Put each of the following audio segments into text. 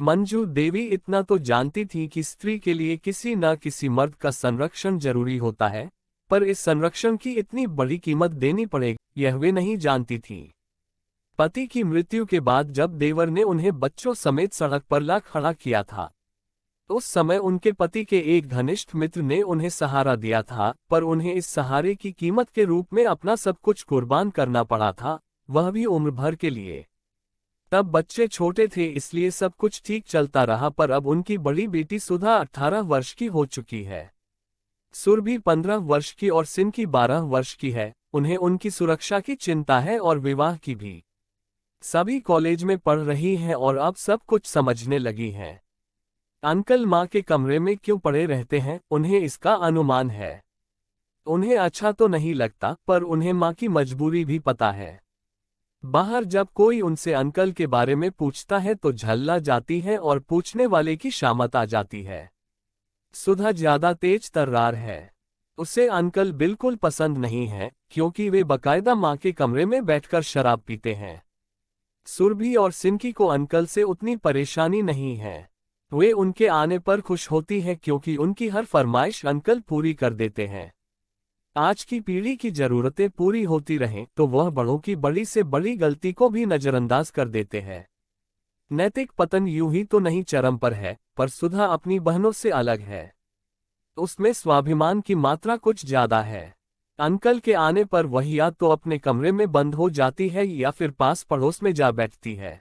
मंजू देवी इतना तो जानती थी कि स्त्री के लिए किसी न किसी मर्द का संरक्षण जरूरी होता है, पर इस संरक्षण की इतनी बड़ी कीमत देनी पड़ेगी यह वे नहीं जानती थी। पति की मृत्यु के बाद जब देवर ने उन्हें बच्चों समेत सड़क पर ला खड़ा किया था, उस समय उनके पति के एक घनिष्ठ मित्र ने उन्हें सहारा दिया था, पर उन्हें इस सहारे की कीमत के रूप में अपना सब कुछ कुर्बान करना पड़ा था, वह भी उम्र भर के लिए। तब बच्चे छोटे थे इसलिए सब कुछ ठीक चलता रहा, पर अब उनकी बड़ी बेटी सुधा 18 वर्ष की हो चुकी है, सुरभि 15 वर्ष की और सिनकी 12 वर्ष की है। उन्हें उनकी सुरक्षा की चिंता है और विवाह की भी। सभी कॉलेज में पढ़ रही हैं और अब सब कुछ समझने लगी हैं। अंकल माँ के कमरे में क्यों पड़े रहते हैं, उन्हें इसका अनुमान है। उन्हें अच्छा तो नहीं लगता, पर उन्हें माँ की मजबूरी भी पता है। बाहर जब कोई उनसे अंकल के बारे में पूछता है तो झल्ला जाती है और पूछने वाले की शामत आ जाती है। सुधा ज्यादा तेज तर्रार है। उसे अंकल बिल्कुल पसंद नहीं है, क्योंकि वे बकायदा माँ के कमरे में बैठकर शराब पीते हैं। सुरभि और सिनकी को अंकल से उतनी परेशानी नहीं है। वे उनके आने पर खुश होती है क्योंकि उनकी हर फरमाइश अंकल पूरी कर देते हैं। आज की पीढ़ी की जरूरतें पूरी होती रहें तो वह बड़ों की बड़ी से बड़ी गलती को भी नजरअंदाज कर देते हैं। नैतिक पतन यूं ही तो नहीं चरम पर है, पर सुधा अपनी बहनों से अलग है। उसमें स्वाभिमान की मात्रा कुछ ज्यादा है। अंकल के आने पर वह या तो अपने कमरे में बंद हो जाती है या फिर पास पड़ोस में जा बैठती है।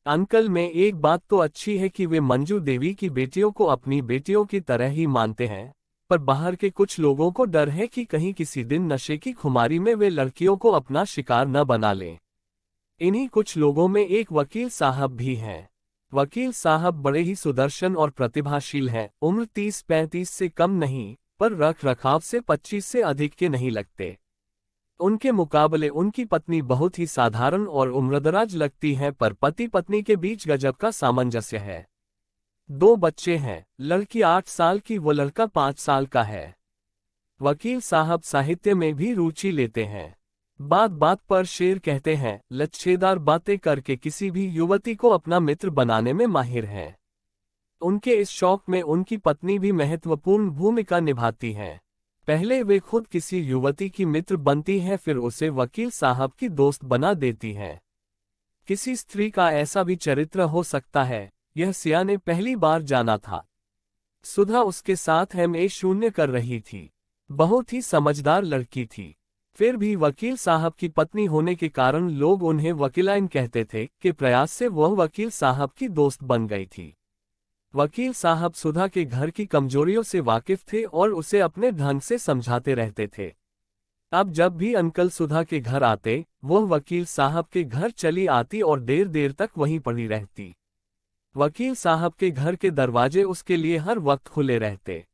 अंकल में एक बात तो अच्छी है कि वे मंजू देवी की बेटियों को अपनी बेटियों की तरह ही मानते हैं, पर बाहर के कुछ लोगों को डर है कि कहीं किसी दिन नशे की खुमारी में वे लड़कियों को अपना शिकार न बना लें। इन्हीं कुछ लोगों में एक वकील साहब भी हैं। वकील साहब बड़े ही सुदर्शन और प्रतिभाशील हैं, उम्र 30-35 से कम नहीं, पर रख रखाव से 25 से अधिक के नहीं लगते। उनके मुकाबले उनकी पत्नी बहुत ही साधारण और उम्रदराज लगती हैं, पर पति पत्नी के बीच गजब का सामंजस्य है। 2 बच्चे हैं, लड़की 8 साल की व लड़का 5 साल का है। वकील साहब साहित्य में भी रुचि लेते हैं। बात बात पर शेर कहते हैं, लच्छेदार बातें करके किसी भी युवती को अपना मित्र बनाने में माहिर हैं। उनके इस शौक में उनकी पत्नी भी महत्वपूर्ण भूमिका निभाती हैं। पहले वे खुद किसी युवती की मित्र बनती हैं, फिर उसे वकील साहब की दोस्त बना देती हैं। किसी स्त्री का ऐसा भी चरित्र हो सकता है, यह सिया ने पहली बार जाना था। सुधा उसके साथ MA शून्य कर रही थी। बहुत ही समझदार लड़की थी। फिर भी वकील साहब की पत्नी होने के कारण लोग उन्हें वकीलाइन कहते थे कि प्रयास से वह वकील साहब की दोस्त बन गई थी। वकील साहब सुधा के घर की कमजोरियों से वाकिफ थे और उसे अपने ढंग से समझाते रहते थे। अब जब भी अंकल सुधा के घर आते, वह वकील साहब के घर चली आती और देर देर तक वहीं पड़ी रहती। वकील साहब के घर के दरवाजे उसके लिए हर वक्त खुले रहते।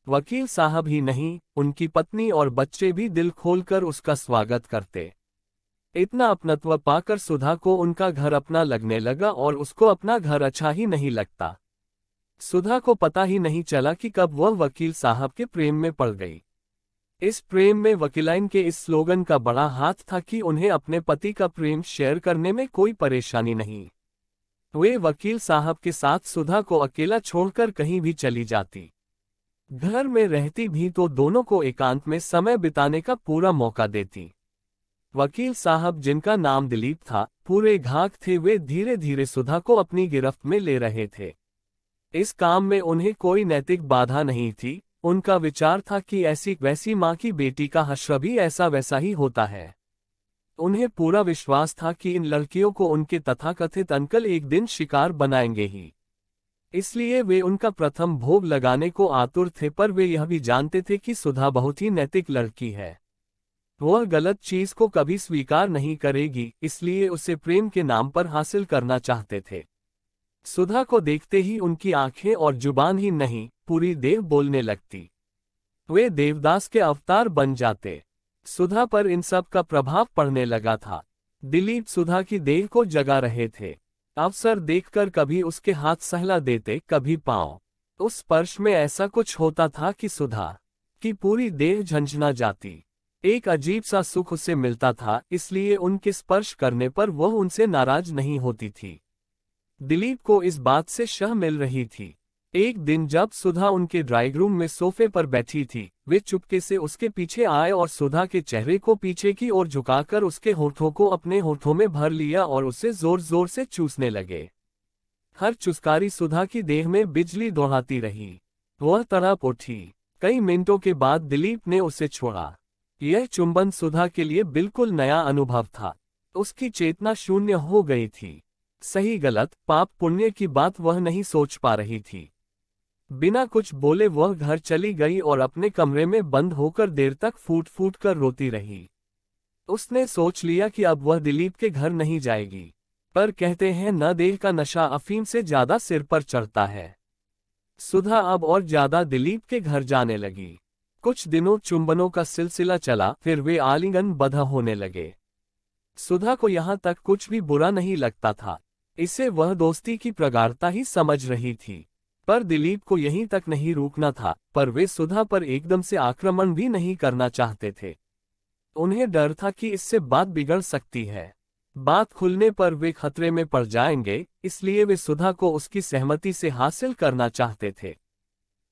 वकील साहब ही नहीं, उनकी पत्नी और बच्चे भी दिल खोलकर उसका स्वागत करते। इतना अपनत्व पाकर सुधा को उनका घर अपना लगने लगा और उसको अपना घर अच्छा ही नहीं लगता। सुधा को पता ही नहीं चला कि कब वह वकील साहब के प्रेम में पड़ गई। इस प्रेम में वकीलाइन के इस स्लोगन का बड़ा हाथ था कि उन्हें अपने पति का प्रेम शेयर करने में कोई परेशानी नहीं। वे वकील साहब के साथ सुधा को अकेला छोड़कर कहीं भी चली जाती। घर में रहती भी तो दोनों को एकांत में समय बिताने का पूरा मौका देती। वकील साहब, जिनका नाम दिलीप था, पूरे घाक थे। वे धीरे धीरे सुधा को अपनी गिरफ्त में ले रहे थे। इस काम में उन्हें कोई नैतिक बाधा नहीं थी। उनका विचार था कि ऐसी वैसी माँ की बेटी का हश्र भी ऐसा वैसा ही होता है। उन्हें पूरा विश्वास था कि इन लड़कियों को उनके तथाकथित अंकल एक दिन शिकार बनाएंगे ही। इसलिए वे उनका प्रथम भोग लगाने को आतुर थे, पर वे यह भी जानते थे कि सुधा बहुत ही नैतिक लड़की है। वह गलत चीज को कभी स्वीकार नहीं करेगी, इसलिए उसे प्रेम के नाम पर हासिल करना चाहते थे। सुधा को देखते ही उनकी आंखें और जुबान ही नहीं, पूरी देह बोलने लगती। वे देवदास के अवतार बन जाते। सुधा पर इन सब का प्रभाव पड़ने लगा था। दिलीप सुधा की देह को जगा रहे थे। अवसर देखकर कभी उसके हाथ सहला देते, कभी पांव। उस स्पर्श में ऐसा कुछ होता था कि सुधा की पूरी देह झंझना जाती। एक अजीब सा सुख उसे मिलता था, इसलिए उनके स्पर्श करने पर वह उनसे नाराज नहीं होती थी। दिलीप को इस बात से शह मिल रही थी। एक दिन जब सुधा उनके ड्राइंग रूम में सोफे पर बैठी थी, वे चुपके से उसके पीछे आए और सुधा के चेहरे को पीछे की ओर झुकाकर उसके होठों को अपने होठों में भर लिया और उसे जोर जोर से चूसने लगे। हर चुस्कारी सुधा की देह में बिजली दौड़ाती रही। वह तड़प उठी। कई मिनटों के बाद दिलीप ने उसे छोड़ा। यह चुंबन सुधा के लिए बिल्कुल नया अनुभव था। उसकी चेतना शून्य हो गई थी। सही गलत, पाप पुण्य की बात वह नहीं सोच पा रही थी। बिना कुछ बोले वह घर चली गई और अपने कमरे में बंद होकर देर तक फूट फूट कर रोती रही। उसने सोच लिया कि अब वह दिलीप के घर नहीं जाएगी, पर कहते हैं न देह का नशा अफीम से ज्यादा सिर पर चढ़ता है। सुधा अब और ज्यादा दिलीप के घर जाने लगी। कुछ दिनों चुंबनों का सिलसिला चला, फिर वे आलिंगन बद्ध होने लगे। सुधा को यहाँ तक कुछ भी बुरा नहीं लगता था। इसे वह दोस्ती की प्रगाढ़ता ही समझ रही थी। पर दिलीप को यहीं तक नहीं रुकना था, पर वे सुधा पर एकदम से आक्रमण भी नहीं करना चाहते थे। उन्हें डर था कि इससे बात बिगड़ सकती है। बात खुलने पर वे खतरे में पड़ जाएंगे, इसलिए वे सुधा को उसकी सहमति से हासिल करना चाहते थे,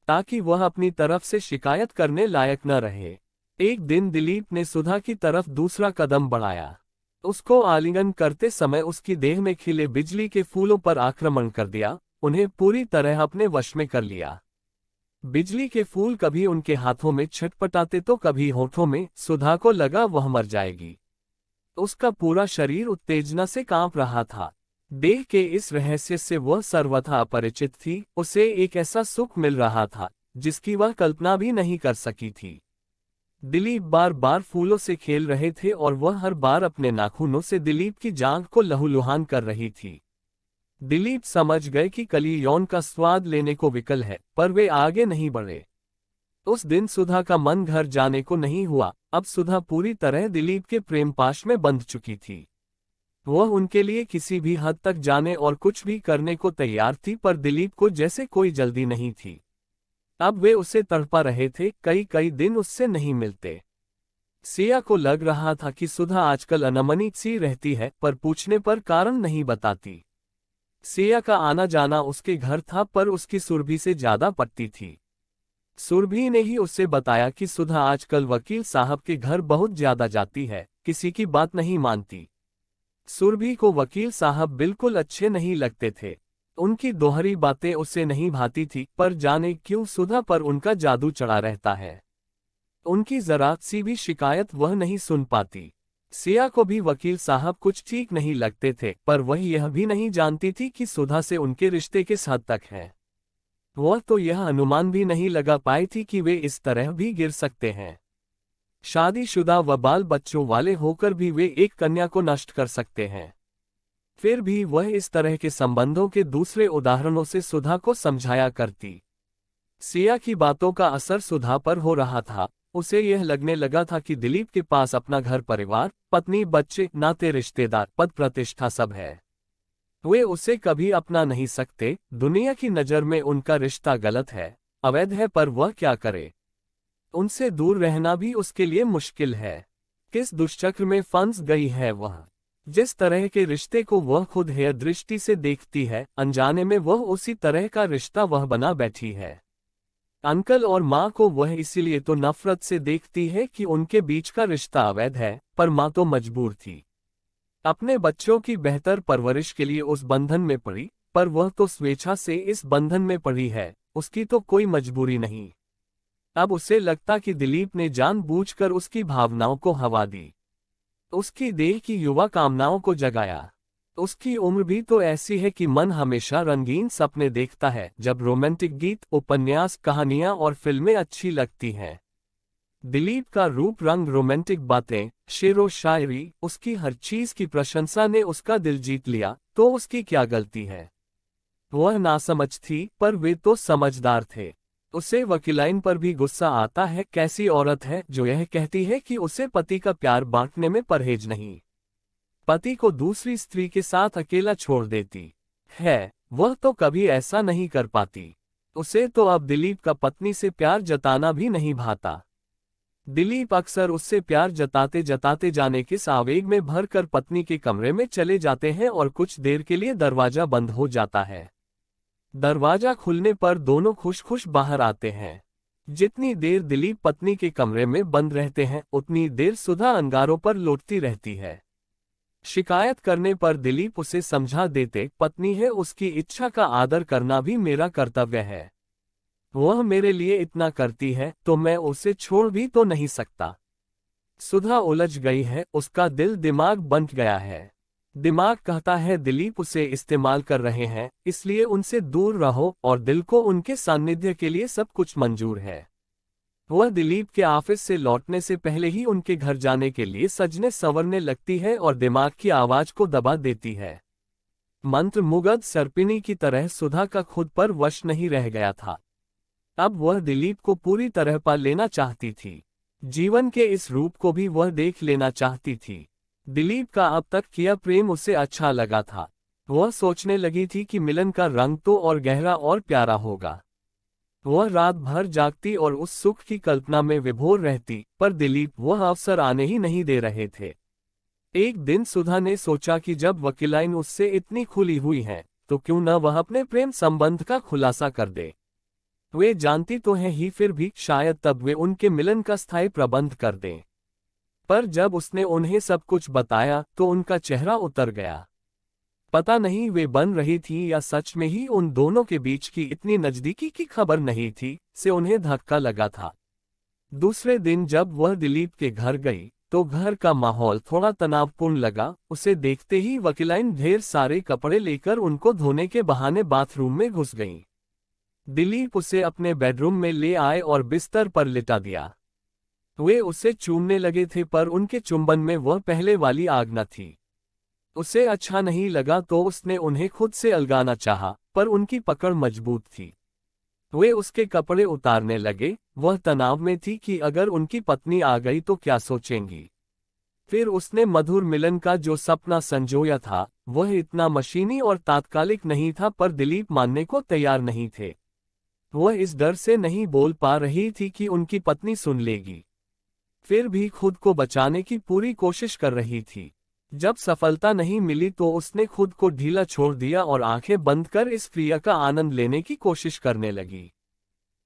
ताकि वह अपनी तरफ से शिकायत करने लायक न रहे। एक दिन दिलीप ने सुधा की तरफ दूसरा कदम बढ़ाया। उसको आलिंगन करते समय उसकी देह में खिले बिजली के फूलों पर आक्रमण कर दिया, उन्हें पूरी तरह अपने वश में कर लिया। बिजली के फूल कभी उनके हाथों में छटपटाते तो कभी होठों में। सुधा को लगा वह मर जाएगी। उसका पूरा शरीर उत्तेजना से कांप रहा था। देह के इस रहस्य से वह सर्वथा अपरिचित थी। उसे एक ऐसा सुख मिल रहा था जिसकी वह कल्पना भी नहीं कर सकी थी। दिलीप बार बार फूलों से खेल रहे थे और वह हर बार अपने नाखूनों से दिलीप की जांघ को लहूलुहान कर रही थी। दिलीप समझ गए कि कली यौन का स्वाद लेने को विकल है, पर वे आगे नहीं बढ़े। उस दिन सुधा का मन घर जाने को नहीं हुआ। अब सुधा पूरी तरह दिलीप के प्रेम पाश में बंध चुकी थी। वह उनके लिए किसी भी हद तक जाने और कुछ भी करने को तैयार थी, पर दिलीप को जैसे कोई जल्दी नहीं थी। अब वे उसे तड़पा रहे थे, कई कई दिन उससे नहीं मिलते। सिया को लग रहा था कि सुधा आजकल अनमनी सी रहती है, पर पूछने पर कारण नहीं बताती। सिया का आना जाना उसके घर था, पर उसकी सुरभि से ज्यादा पटती थी। सुरभि ने ही उससे बताया कि सुधा आजकल वकील साहब के घर बहुत ज्यादा जाती है, किसी की बात नहीं मानती। सुरभि को वकील साहब बिल्कुल अच्छे नहीं लगते थे। उनकी दोहरी बातें उसे नहीं भाती थी, पर जाने क्यों सुधा पर उनका जादू चढ़ा रहता है। उनकी जरात सी भी शिकायत वह नहीं सुन पाती। सिया को भी वकील साहब कुछ ठीक नहीं लगते थे, पर वह यह भी नहीं जानती थी कि सुधा से उनके रिश्ते किस हद तक है। वह तो यह अनुमान भी नहीं लगा पाई थी कि वे इस तरह भी गिर सकते हैं। शादीशुदा व बाल बच्चों वाले होकर भी वे एक कन्या को नष्ट कर सकते हैं। फिर भी वह इस तरह के संबंधों के दूसरे उदाहरणों से सुधा को समझाया करती। सिया की बातों का असर सुधा पर हो रहा था। उसे यह लगने लगा था कि दिलीप के पास अपना घर परिवार, पत्नी, बच्चे, नाते रिश्तेदार, पद प्रतिष्ठा सब है। वे उसे कभी अपना नहीं सकते। दुनिया की नज़र में उनका रिश्ता गलत है, अवैध है, पर वह क्या करे। उनसे दूर रहना भी उसके लिए मुश्किल है। किस दुष्चक्र में फंस गई है वह। जिस तरह के रिश्ते को वह खुद हेय दृष्टि से देखती है, अनजाने में वह उसी तरह का रिश्ता वह बना बैठी है। अंकल और माँ को वह इसीलिए तो नफरत से देखती है कि उनके बीच का रिश्ता अवैध है, पर माँ तो मजबूर थी। अपने बच्चों की बेहतर परवरिश के लिए उस बंधन में पड़ी, पर वह तो स्वेच्छा से इस बंधन में पड़ी है, उसकी तो कोई मजबूरी नहीं। अब उसे लगता कि दिलीप ने जानबूझकर उसकी भावनाओं को हवा दी, उसकी देह की युवा कामनाओं को जगाया। उसकी उम्र भी तो ऐसी है कि मन हमेशा रंगीन सपने देखता है, जब रोमांटिक गीत, उपन्यास, कहानियां और फिल्में अच्छी लगती हैं। दिलीप का रूप रंग, रोमांटिक बातें, शेरो शायरी, उसकी हर चीज की प्रशंसा ने उसका दिल जीत लिया, तो उसकी क्या गलती है। वह नासमझ थी, पर वे तो समझदार थे। उसे वकीलाइन पर भी गुस्सा आता है। कैसी औरत है जो यह कहती है कि उसे पति का प्यार बांटने में परहेज नहीं, पति को दूसरी स्त्री के साथ अकेला छोड़ देती है। वह तो कभी ऐसा नहीं कर पाती। उसे तो अब दिलीप का पत्नी से प्यार जताना भी नहीं भाता। दिलीप अक्सर उससे प्यार जताते जताते जाने के आवेग में भरकर पत्नी के कमरे में चले जाते हैं और कुछ देर के लिए दरवाजा बंद हो जाता है। दरवाजा खुलने पर दोनों खुश खुश बाहर आते हैं। जितनी देर दिलीप पत्नी के कमरे में बंद रहते हैं उतनी देर सुधा अंगारों पर लौटती रहती है। शिकायत करने पर दिलीप उसे समझा देते, पत्नी है, उसकी इच्छा का आदर करना भी मेरा कर्तव्य है। वह मेरे लिए इतना करती है तो मैं उसे छोड़ भी तो नहीं सकता। सुधा उलझ गई है, उसका दिल दिमाग बंट गया है। दिमाग कहता है दिलीप उसे इस्तेमाल कर रहे हैं, इसलिए उनसे दूर रहो, और दिल को उनके सान्निध्य के लिए सब कुछ मंजूर है। वह दिलीप के ऑफिस से लौटने से पहले ही उनके घर जाने के लिए सजने संवरने लगती है और दिमाग की आवाज को दबा देती है। मंत्र मुग्ध सर्पिणी की तरह सुधा का खुद पर वश नहीं रह गया था। अब वह दिलीप को पूरी तरह पा लेना चाहती थी। जीवन के इस रूप को भी वह देख लेना चाहती थी। दिलीप का अब तक किया प्रेम उसे अच्छा लगा था। वह सोचने लगी थी कि मिलन का रंग तो और गहरा और प्यारा होगा। वह रात भर जागती और उस सुख की कल्पना में विभोर रहती, पर दिलीप वह अवसर आने ही नहीं दे रहे थे। एक दिन सुधा ने सोचा कि जब वकीलाइन उससे इतनी खुली हुई है तो क्यों न वह अपने प्रेम संबंध का खुलासा कर दे। वे जानती तो हैं ही, फिर भी शायद तब वे उनके मिलन का स्थायी प्रबंध कर दें। पर जब उसने उन्हें सब कुछ बताया तो उनका चेहरा उतर गया। पता नहीं वे बन रही थी या सच में ही उन दोनों के बीच की इतनी नजदीकी की खबर नहीं थी, से उन्हें धक्का लगा था। दूसरे दिन जब वह दिलीप के घर गई तो घर का माहौल थोड़ा तनावपूर्ण लगा। उसे देखते ही वकीलाइन ढेर सारे कपड़े लेकर उनको धोने के बहाने बाथरूम में घुस गईं। दिलीप उसे अपने बेडरूम में ले आए और बिस्तर पर लिटा दिया। वे उसे चूमने लगे थे, पर उनके चुंबन में वह पहले वाली आग न थी। उसे अच्छा नहीं लगा तो उसने उन्हें खुद से अलगाना चाहा, पर उनकी पकड़ मजबूत थी। वे उसके कपड़े उतारने लगे। वह तनाव में थी कि अगर उनकी पत्नी आ गई तो क्या सोचेंगी। फिर उसने मधुर मिलन का जो सपना संजोया था वह इतना मशीनी और तात्कालिक नहीं था, पर दिलीप मानने को तैयार नहीं थे। वह इस डर से नहीं बोल पा रही थी कि उनकी पत्नी सुन लेगी, फिर भी खुद को बचाने की पूरी कोशिश कर रही थी। जब सफलता नहीं मिली तो उसने खुद को ढीला छोड़ दिया और आंखें बंद कर इस क्रिया का आनंद लेने की कोशिश करने लगी।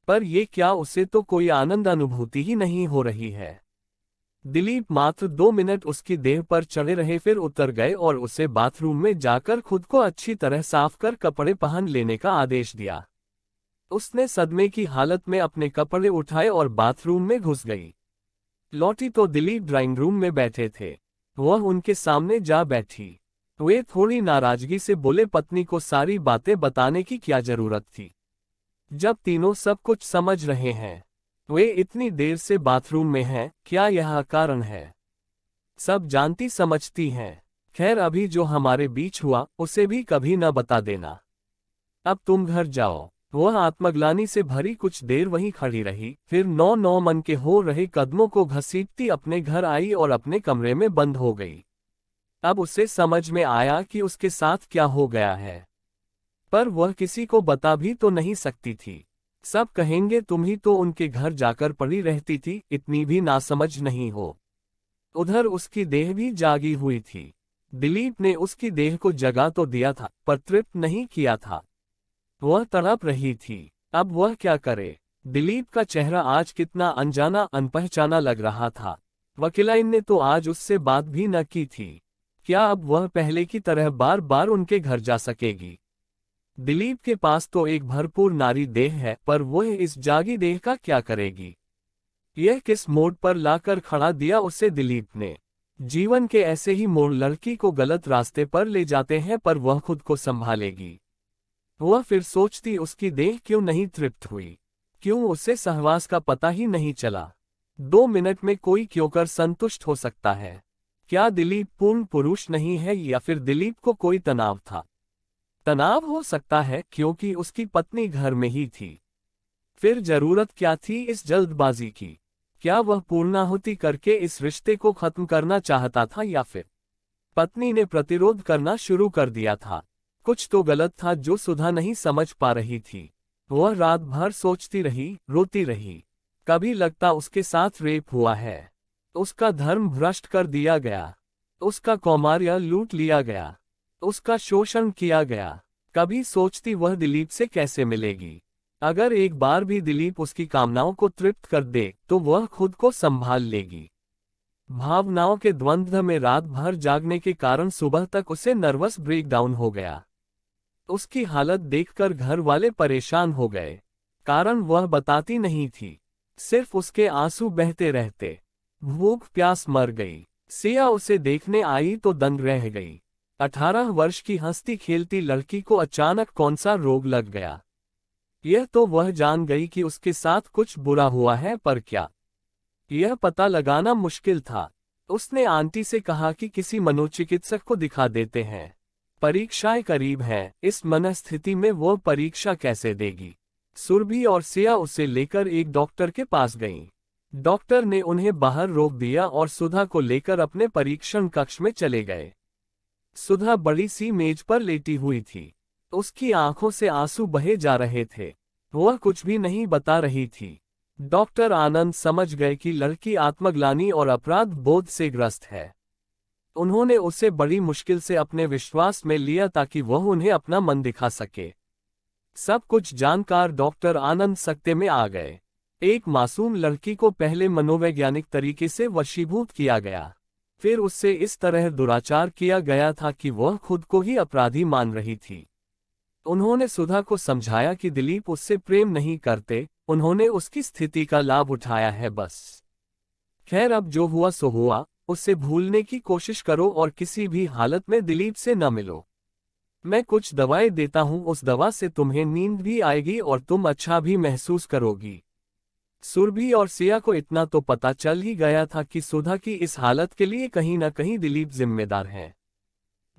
पर ये क्या, उसे तो कोई आनंद अनुभूति ही नहीं हो रही है। दिलीप मात्र 2 मिनट उसकी देह पर चढ़े रहे, फिर उतर गए और उसे बाथरूम में जाकर खुद को अच्छी तरह साफ कर कपड़े पहन लेने का आदेश दिया। उसने सदमे की हालत में अपने कपड़े उठाए और बाथरूम में घुस गई। लौटी तो दिलीप ड्राइंग रूम में बैठे थे। वह उनके सामने जा बैठी। वे थोड़ी नाराजगी से बोले, पत्नी को सारी बातें बताने की क्या जरूरत थी, जब तीनों सब कुछ समझ रहे हैं। वे इतनी देर से बाथरूम में हैं, क्या यह कारण है? सब जानती समझती हैं। खैर, अभी जो हमारे बीच हुआ उसे भी कभी न बता देना। अब तुम घर जाओ। वह आत्मग्लानि से भरी कुछ देर वहीं खड़ी रही, फिर नौ मन के हो रहे कदमों को घसीटती अपने घर आई और अपने कमरे में बंद हो गई। अब उसे समझ में आया कि उसके साथ क्या हो गया है, पर वह किसी को बता भी तो नहीं सकती थी। सब कहेंगे तुम ही तो उनके घर जाकर पड़ी रहती थी, इतनी भी नासमझ नहीं हो। उधर उसकी देह भी जागी हुई थी। दिलीप ने उसकी देह को जगा तो दिया था, पर तृप्त नहीं किया था। वह तड़प रही थी। अब वह क्या करे? दिलीप का चेहरा आज कितना अनजाना अनपहचाना लग रहा था। वकीलाइन ने तो आज उससे बात भी न की थी। क्या अब वह पहले की तरह बार बार उनके घर जा सकेगी? दिलीप के पास तो एक भरपूर नारी देह है, पर वह इस जागी देह का क्या करेगी? यह किस मोड़ पर लाकर खड़ा दिया उसे दिलीप ने। जीवन के ऐसे ही मोड़ लड़की को गलत रास्ते पर ले जाते हैं, पर वह खुद को संभालेगी। वह फिर सोचती, उसकी देह क्यों नहीं तृप्त हुई, क्यों उसे सहवास का पता ही नहीं चला। 2 मिनट में कोई क्यों कर संतुष्ट हो सकता है? क्या दिलीप पूर्ण पुरुष नहीं है, या फिर दिलीप को कोई तनाव था? तनाव हो सकता है, क्योंकि उसकी पत्नी घर में ही थी। फिर जरूरत क्या थी इस जल्दबाजी की? क्या वह पूर्णाहुति करके इस रिश्ते को खत्म करना चाहता था, या फिर पत्नी ने प्रतिरोध करना शुरू कर दिया था? कुछ तो गलत था जो सुधा नहीं समझ पा रही थी। वह रात भर सोचती रही, रोती रही। कभी लगता उसके साथ रेप हुआ है, उसका धर्म भ्रष्ट कर दिया गया, उसका कौमार्य लूट लिया गया, उसका शोषण किया गया। कभी सोचती वह दिलीप से कैसे मिलेगी। अगर एक बार भी दिलीप उसकी कामनाओं को तृप्त कर दे तो वह खुद को संभाल लेगी। भावनाओं के द्वंद्व में रात भर जागने के कारण सुबह तक उसे नर्वस ब्रेकडाउन हो गया। उसकी हालत देखकर घर वाले परेशान हो गए। कारण वह बताती नहीं थी, सिर्फ उसके आंसू बहते रहते। भूख प्यास मर गई। सिया उसे देखने आई तो दंग रह गई। 18 वर्ष की हंसती खेलती लड़की को अचानक कौन सा रोग लग गया। यह तो वह जान गई कि उसके साथ कुछ बुरा हुआ है, पर क्या, यह पता लगाना मुश्किल था। उसने आंटी से कहा कि किसी मनोचिकित्सक को दिखा देते हैं। परीक्षाएं करीब हैं, इस मनस्थिति में वो परीक्षा कैसे देगी। सुरभि और सिया उसे लेकर एक डॉक्टर के पास गईं। डॉक्टर ने उन्हें बाहर रोक दिया और सुधा को लेकर अपने परीक्षण कक्ष में चले गए। सुधा बड़ी सी मेज पर लेटी हुई थी। उसकी आंखों से आंसू बहे जा रहे थे। वह कुछ भी नहीं बता रही थी। डॉक्टर आनंद समझ गए कि लड़की आत्मग्लानि और अपराध बोध से ग्रस्त है। उन्होंने उसे बड़ी मुश्किल से अपने विश्वास में लिया ताकि वह उन्हें अपना मन दिखा सके। सब कुछ जानकार डॉक्टर आनंद सकते में आ गए। एक मासूम लड़की को पहले मनोवैज्ञानिक तरीके से वशीभूत किया गया, फिर उससे इस तरह दुराचार किया गया था कि वह खुद को ही अपराधी मान रही थी। उन्होंने सुधा को समझाया कि दिलीप उससे प्रेम नहीं करते, उन्होंने उसकी स्थिति का लाभ उठाया है बस। खैर, अब जो हुआ सो हुआ, उससे भूलने की कोशिश करो और किसी भी हालत में दिलीप से न मिलो। मैं कुछ दवाएं देता हूं, उस दवा से तुम्हें नींद भी आएगी और तुम अच्छा भी महसूस करोगी। सुरभि और सिया को इतना तो पता चल ही गया था कि सुधा की इस हालत के लिए कहीं न कहीं दिलीप जिम्मेदार है।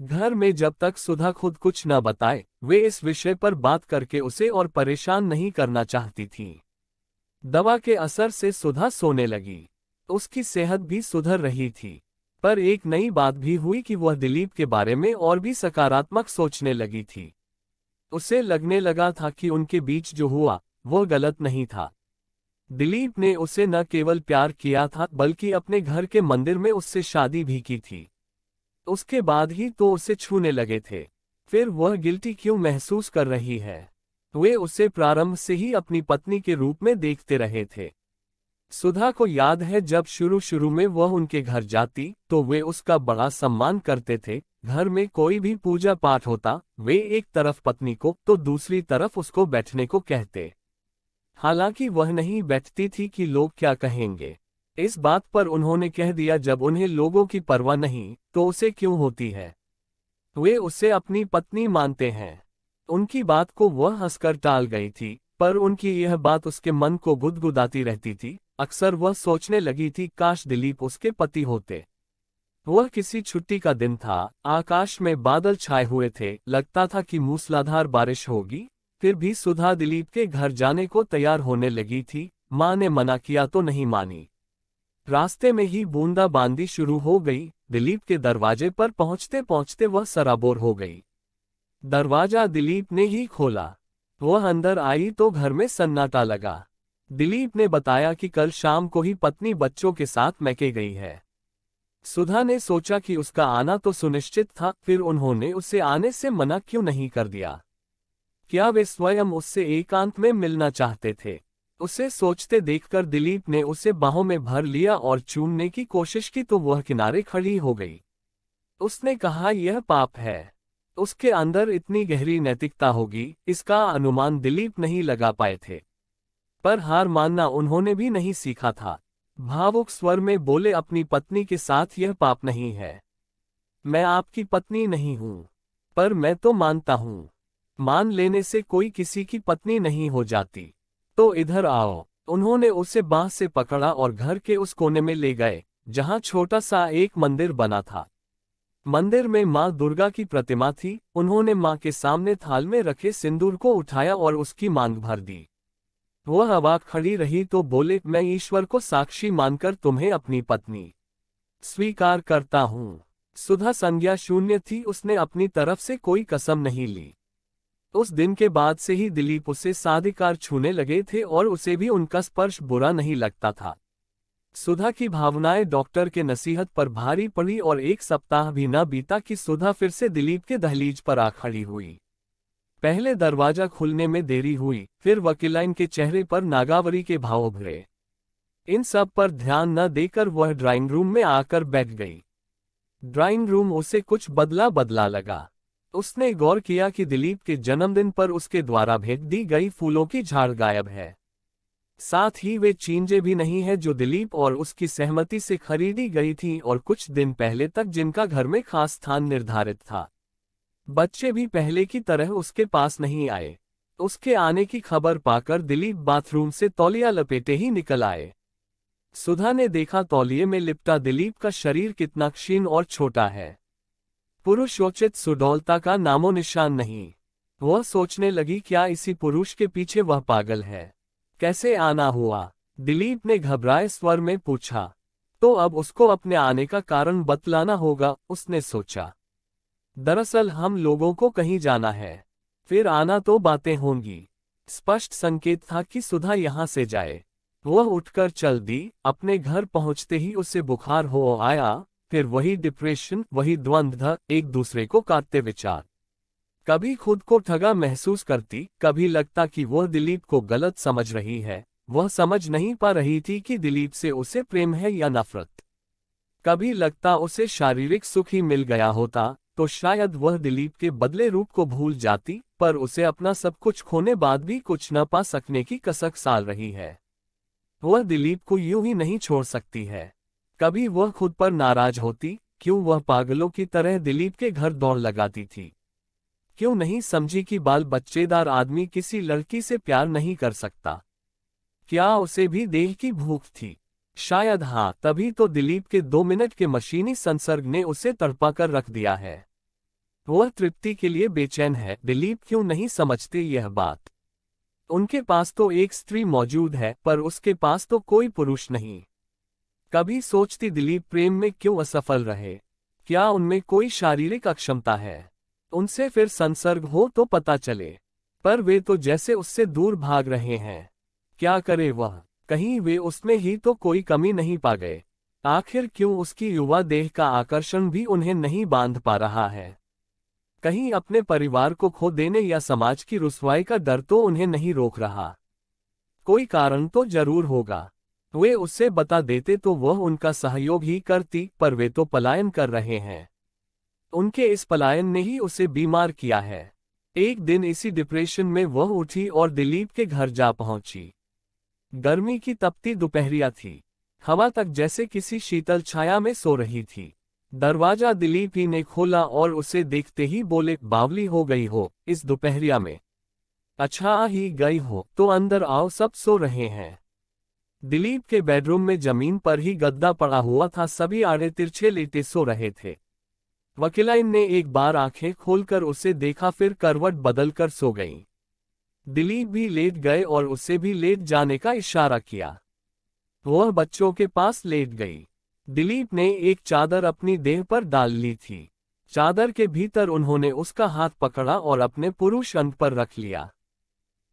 घर में जब तक सुधा खुद कुछ न बताए, वे इस विषय पर बात करके उसे और परेशान नहीं करना चाहती थीं। दवा के असर से सुधा सोने लगी। उसकी सेहत भी सुधर रही थी। पर एक नई बात भी हुई कि वह दिलीप के बारे में और भी सकारात्मक सोचने लगी थी। उसे लगने लगा था कि उनके बीच जो हुआ वो गलत नहीं था। दिलीप ने उसे न केवल प्यार किया था बल्कि अपने घर के मंदिर में उससे शादी भी की थी। उसके बाद ही तो उसे छूने लगे थे। फिर वह गिल्टी क्यों महसूस कर रही है। वे उसे प्रारंभ से ही अपनी पत्नी के रूप में देखते रहे थे। सुधा को याद है जब शुरू शुरू में वह उनके घर जाती तो वे उसका बड़ा सम्मान करते थे। घर में कोई भी पूजा पाठ होता, वे एक तरफ पत्नी को तो दूसरी तरफ उसको बैठने को कहते। हालांकि वह नहीं बैठती थी कि लोग क्या कहेंगे। इस बात पर उन्होंने कह दिया, जब उन्हें लोगों की परवाह नहीं तो उसे क्यों होती है। वे उसे अपनी पत्नी मानते हैं। उनकी बात को वह हंसकर टाल गई थी, पर उनकी यह बात उसके मन को गुदगुदाती रहती थी। अक्सर वह सोचने लगी थी, काश दिलीप उसके पति होते। वह किसी छुट्टी का दिन था, आकाश में बादल छाए हुए थे, लगता था कि मूसलाधार बारिश होगी। फिर भी सुधा दिलीप के घर जाने को तैयार होने लगी थी। माँ ने मना किया तो नहीं मानी। रास्ते में ही बूंदाबांदी शुरू हो गई। दिलीप के दरवाजे पर पहुंचते पहुंचते वह सराबोर हो गई। दरवाजा दिलीप ने ही खोला। वह अंदर आई तो घर में सन्नाटा लगा। दिलीप ने बताया कि कल शाम को ही पत्नी बच्चों के साथ मैके गई है। सुधा ने सोचा कि उसका आना तो सुनिश्चित था, फिर उन्होंने उसे आने से मना क्यों नहीं कर दिया। क्या वे स्वयं उससे एकांत में मिलना चाहते थे। उसे सोचते देखकर दिलीप ने उसे बाहों में भर लिया और चूमने की कोशिश की तो वह किनारे खड़ी हो गई। उसने कहा, यह पाप है। उसके अंदर इतनी गहरी नैतिकता होगी, इसका अनुमान दिलीप नहीं लगा पाए थे। पर हार मानना उन्होंने भी नहीं सीखा था। भावुक स्वर में बोले, अपनी पत्नी के साथ यह पाप नहीं है। मैं आपकी पत्नी नहीं हूं, पर मैं तो मानता हूं। मान लेने से कोई किसी की पत्नी नहीं हो जाती। तो इधर आओ। उन्होंने उसे बांह से पकड़ा और घर के उस कोने में ले गए जहां छोटा सा एक मंदिर बना था। मंदिर में मां दुर्गा की प्रतिमा थी। उन्होंने मां के सामने थाल में रखे सिंदूर को उठाया और उसकी मांग भर दी। वह अवाक खड़ी रही तो बोले, मैं ईश्वर को साक्षी मानकर तुम्हें अपनी पत्नी स्वीकार करता हूं। सुधा संज्ञा शून्य थी, उसने अपनी तरफ से कोई कसम नहीं ली। उस दिन के बाद से ही दिलीप उसे साधिकार छूने लगे थे और उसे भी उनका स्पर्श बुरा नहीं लगता था। सुधा की भावनाएं डॉक्टर के नसीहत पर भारी पड़ी और एक सप्ताह भी न बीता कि सुधा फिर से दिलीप के दहलीज पर आ खड़ी हुई। पहले दरवाजा खुलने में देरी हुई, फिर वकीलाइन के चेहरे पर नागावरी के भाव उभरे। इन सब पर ध्यान न देकर वह ड्राइंग रूम में आकर बैठ गई। ड्राइंग रूम उसे कुछ बदला बदला लगा। उसने गौर किया कि दिलीप के जन्मदिन पर उसके द्वारा भेज दी गई फूलों की झाड़ गायब है। साथ ही वे चींजें भी नहीं है जो दिलीप और उसकी सहमति से खरीदी गई थी और कुछ दिन पहले तक जिनका घर में खास स्थान निर्धारित था। बच्चे भी पहले की तरह उसके पास नहीं आए। उसके आने की खबर पाकर दिलीप बाथरूम से तौलिया लपेटे ही निकल आए। सुधा ने देखा तौलिए में लिपटा दिलीप का शरीर कितना क्षीण और छोटा है। पुरुषोचित सुडौलता का नामो निशान नहीं। वह सोचने लगी, क्या इसी पुरुष के पीछे वह पागल है? कैसे आना हुआ? दिलीप ने घबराए स्वर में पूछा। तो अब उसको अपने आने का कारण बतलाना होगा, उसने सोचा। दरअसल हम लोगों को कहीं जाना है, फिर आना तो बातें होंगी। स्पष्ट संकेत था कि सुधा यहां से जाए। वह उठकर चल दी। अपने घर पहुंचते ही उसे बुखार हो आया। फिर वही डिप्रेशन, वही द्वंद्व, एक दूसरे को काटते विचार। कभी खुद को ठगा महसूस करती, कभी लगता कि वह दिलीप को गलत समझ रही है। वह समझ नहीं पा रही थी कि दिलीप से उसे प्रेम है या नफरत। कभी लगता उसे शारीरिक सुख ही मिल गया होता तो शायद वह दिलीप के बदले रूप को भूल जाती, पर उसे अपना सब कुछ खोने बाद भी कुछ न पा सकने की कसक साल रही है। वह दिलीप को यूं ही नहीं छोड़ सकती है। कभी वह खुद पर नाराज होती, क्यों वह पागलों की तरह दिलीप के घर दौड़ लगाती थी। क्यों नहीं समझी कि बाल बच्चेदार आदमी किसी लड़की से प्यार नहीं कर सकता। क्या उसे भी देह की भूख थी? शायद हाँ, तभी तो दिलीप के 2 मिनट के मशीनी संसर्ग ने उसे तड़पा कर रख दिया है। वह तृप्ति के लिए बेचैन है। दिलीप क्यों नहीं समझते यह बात? उनके पास तो एक स्त्री मौजूद है, पर उसके पास तो कोई पुरुष नहीं। कभी सोचती दिलीप प्रेम में क्यों असफल रहे? क्या उनमें कोई शारीरिक अक्षमता है? उनसे फिर संसर्ग हो तो पता चले, पर वे तो जैसे उससे दूर भाग रहे हैं। क्या करे वह? कहीं वे उसमें ही तो कोई कमी नहीं पा गए। आखिर क्यों उसकी युवा देह का आकर्षण भी उन्हें नहीं बांध पा रहा है? कहीं अपने परिवार को खो देने या समाज की रुसवाई का डर तो उन्हें नहीं रोक रहा। कोई कारण तो जरूर होगा। वे उससे बता देते तो वह उनका सहयोग ही करती, पर वे तो पलायन कर रहे हैं। उनके इस पलायन ने ही उसे बीमार किया है। एक दिन इसी डिप्रेशन में वह उठी और दिलीप के घर जा पहुंची। गर्मी की तपती दोपहरिया थी। हवा तक जैसे किसी शीतल छाया में सो रही थी। दरवाजा दिलीप ही ने खोला और उसे देखते ही बोले, बावली हो गई हो इस दोपहरिया में? अच्छा आ ही गई हो तो अंदर आओ, सब सो रहे हैं। दिलीप के बेडरूम में जमीन पर ही गद्दा पड़ा हुआ था। सभी आड़े तिरछे लेटे सो रहे थे। वकीलाइन ने एक बार आंखें खोलकर उसे देखा, फिर करवट बदलकर सो गई। दिलीप भी लेट गए और उसे भी लेट जाने का इशारा किया। वह बच्चों के पास लेट गई। दिलीप ने एक चादर अपनी देह पर डाल ली थी। चादर के भीतर उन्होंने उसका हाथ पकड़ा और अपने पुरुष अंग पर रख लिया।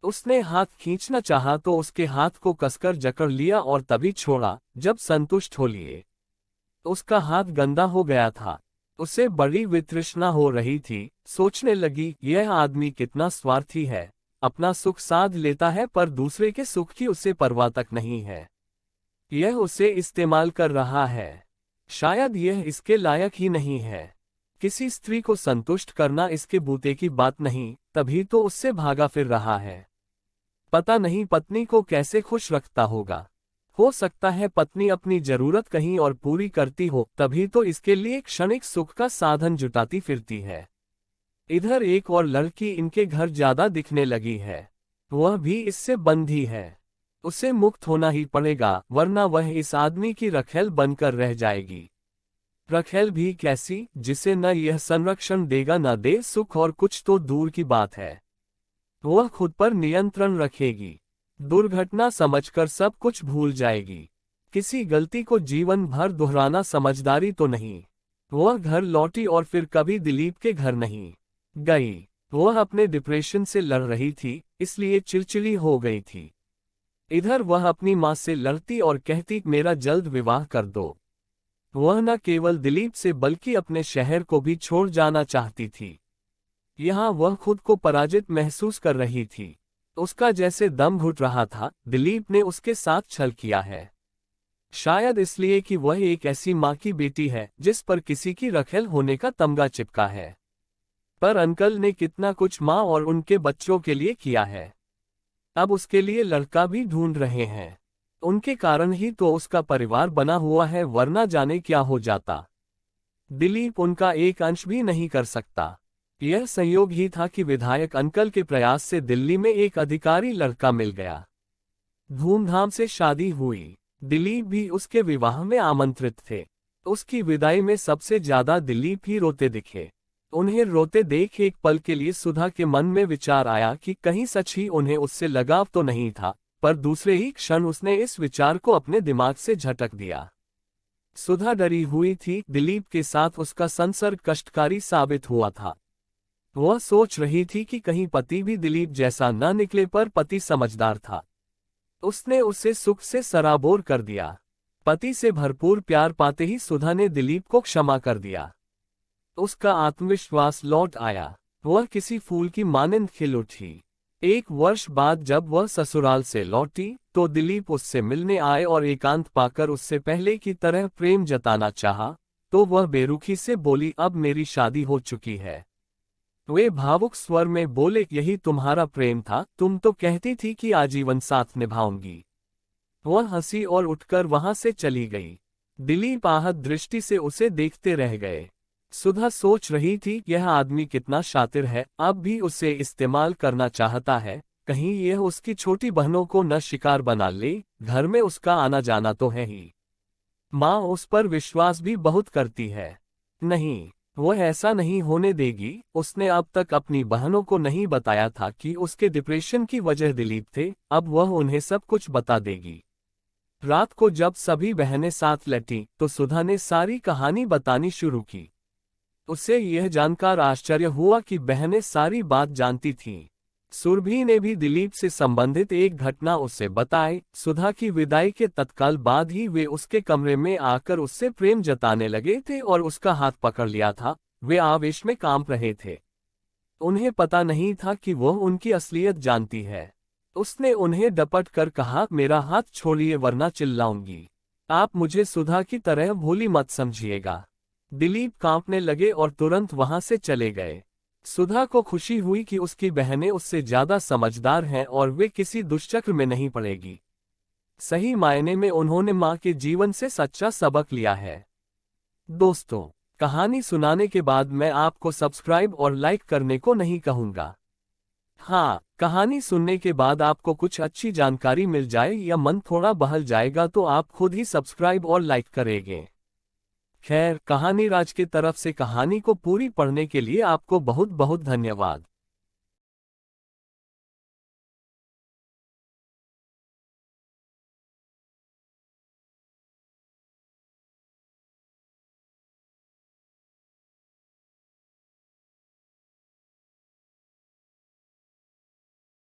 उसने हाथ खींचना चाहा तो उसके हाथ को कसकर जकड़ लिया और तभी छोड़ा जब संतुष्ट हो लिए। उसका हाथ गंदा हो गया था। उसे बड़ी वितृष्णा हो रही थी। सोचने लगी, यह आदमी कितना स्वार्थी है। अपना सुख साध लेता है पर दूसरे के सुख की उसे परवाह तक नहीं है। यह उसे इस्तेमाल कर रहा है। शायद यह इसके लायक ही नहीं है। किसी स्त्री को संतुष्ट करना इसके बूते की बात नहीं, तभी तो उससे भागा फिर रहा है। पता नहीं पत्नी को कैसे खुश रखता होगा। हो सकता है पत्नी अपनी जरूरत कहीं और पूरी करती हो, तभी तो इसके लिए क्षणिक सुख का साधन जुटाती फिरती है। इधर एक और लड़की इनके घर ज्यादा दिखने लगी है। वह भी इससे बंधी है। उसे मुक्त होना ही पड़ेगा, वरना वह इस आदमी की रखेल बनकर रह जाएगी। रखेल भी कैसी, जिसे न यह संरक्षण देगा न दे सुख, और कुछ तो दूर की बात है वह खुद पर नियंत्रण रखेगी। दुर्घटना समझकर सब कुछ भूल जाएगी। किसी गलती को जीवन भर दोहराना समझदारी तो नहीं। वह घर लौटी और फिर कभी दिलीप के घर नहीं गई। वह अपने डिप्रेशन से लड़ रही थी, इसलिए चिड़चिड़ी हो गई थी। इधर वह अपनी माँ से लड़ती और कहती मेरा जल्द विवाह कर दो। वह न केवल दिलीप से बल्कि अपने शहर को भी छोड़ जाना चाहती थी। यहाँ वह खुद को पराजित महसूस कर रही थी। उसका जैसे दम घुट रहा था। दिलीप ने उसके साथ छल किया है, शायद इसलिए कि वह एक ऐसी माँ की बेटी है जिस पर किसी की रखेल होने का तमगा चिपका है। पर अंकल ने कितना कुछ माँ और उनके बच्चों के लिए किया है। अब उसके लिए लड़का भी ढूंढ रहे हैं। उनके कारण ही तो उसका परिवार बना हुआ है, वरना जाने क्या हो जाता। दिलीप उनका एक अंश भी नहीं कर सकता। यह संयोग ही था कि विधायक अंकल के प्रयास से दिल्ली में एक अधिकारी लड़का मिल गया। धूमधाम से शादी हुई। दिलीप भी उसके विवाह में आमंत्रित थे। उसकी विदाई में सबसे ज्यादा दिलीप ही रोते दिखे। उन्हें रोते देख एक पल के लिए सुधा के मन में विचार आया कि कहीं सच ही उन्हें उससे लगाव तो नहीं था, पर दूसरे ही क्षण उसने इस विचार को अपने दिमाग से झटक दिया। सुधा डरी हुई थी, दिलीप के साथ उसका संसर्ग कष्टकारी साबित हुआ था। वह सोच रही थी कि कहीं पति भी दिलीप जैसा न निकले, पर पति समझदार था। उसने उसे सुख से सराबोर कर दिया। पति से भरपूर प्यार पाते ही सुधा ने दिलीप को क्षमा कर दिया। उसका आत्मविश्वास लौट आया। वह किसी फूल की मानिंद खिल उठी। 1 वर्ष बाद जब वह ससुराल से लौटी तो दिलीप उससे मिलने आए और एकांत पाकर उससे पहले की तरह प्रेम जताना चाहा, तो वह बेरुखी से बोली अब मेरी शादी हो चुकी है। वे भावुक स्वर में बोले यही तुम्हारा प्रेम था, तुम तो कहती थी कि आजीवन साथ निभाऊंगी। वह हंसी और उठकर वहां से चली गई। दिलीप आहत दृष्टि से उसे देखते रह गए। सुधा सोच रही थी यह आदमी कितना शातिर है, अब भी उसे इस्तेमाल करना चाहता है। कहीं यह उसकी छोटी बहनों को न शिकार बना ले। घर में उसका आना जाना तो है ही। माँ उस पर विश्वास भी बहुत करती है। नहीं, वह ऐसा नहीं होने देगी। उसने अब तक अपनी बहनों को नहीं बताया था कि उसके डिप्रेशन की वजह दिलीप थे, अब वह उन्हें सब कुछ बता देगी। रात को जब सभी बहनें साथ लेटीं तो सुधा ने सारी कहानी बतानी शुरू की। उसे यह जानकर आश्चर्य हुआ कि बहनें सारी बात जानती थीं। सुरभि ने भी दिलीप से संबंधित एक घटना उसे बताई। सुधा की विदाई के तत्काल बाद ही वे उसके कमरे में आकर उससे प्रेम जताने लगे थे और उसका हाथ पकड़ लिया था। वे आवेश में कांप रहे थे। उन्हें पता नहीं था कि वह उनकी असलियत जानती है। उसने उन्हें डपट कर कहा मेरा हाथ छोड़िए वरना चिल्लाऊंगी। आप मुझे सुधा की तरह भोली मत समझिएगा। दिलीप कांपने लगे और तुरंत वहां से चले गए। सुधा को खुशी हुई कि उसकी बहनें उससे ज्यादा समझदार हैं और वे किसी दुष्चक्र में नहीं पड़ेगी। सही मायने में उन्होंने माँ के जीवन से सच्चा सबक लिया है। दोस्तों, कहानी सुनाने के बाद मैं आपको सब्सक्राइब और लाइक करने को नहीं कहूँगा। हाँ, कहानी सुनने के बाद आपको कुछ अच्छी जानकारी मिल जाए या मन थोड़ा बहल जाएगा तो आप खुद ही सब्सक्राइब और लाइक करेंगे। खैर, कहानी राज की तरफ से कहानी को पूरी पढ़ने के लिए आपको बहुत बहुत धन्यवाद।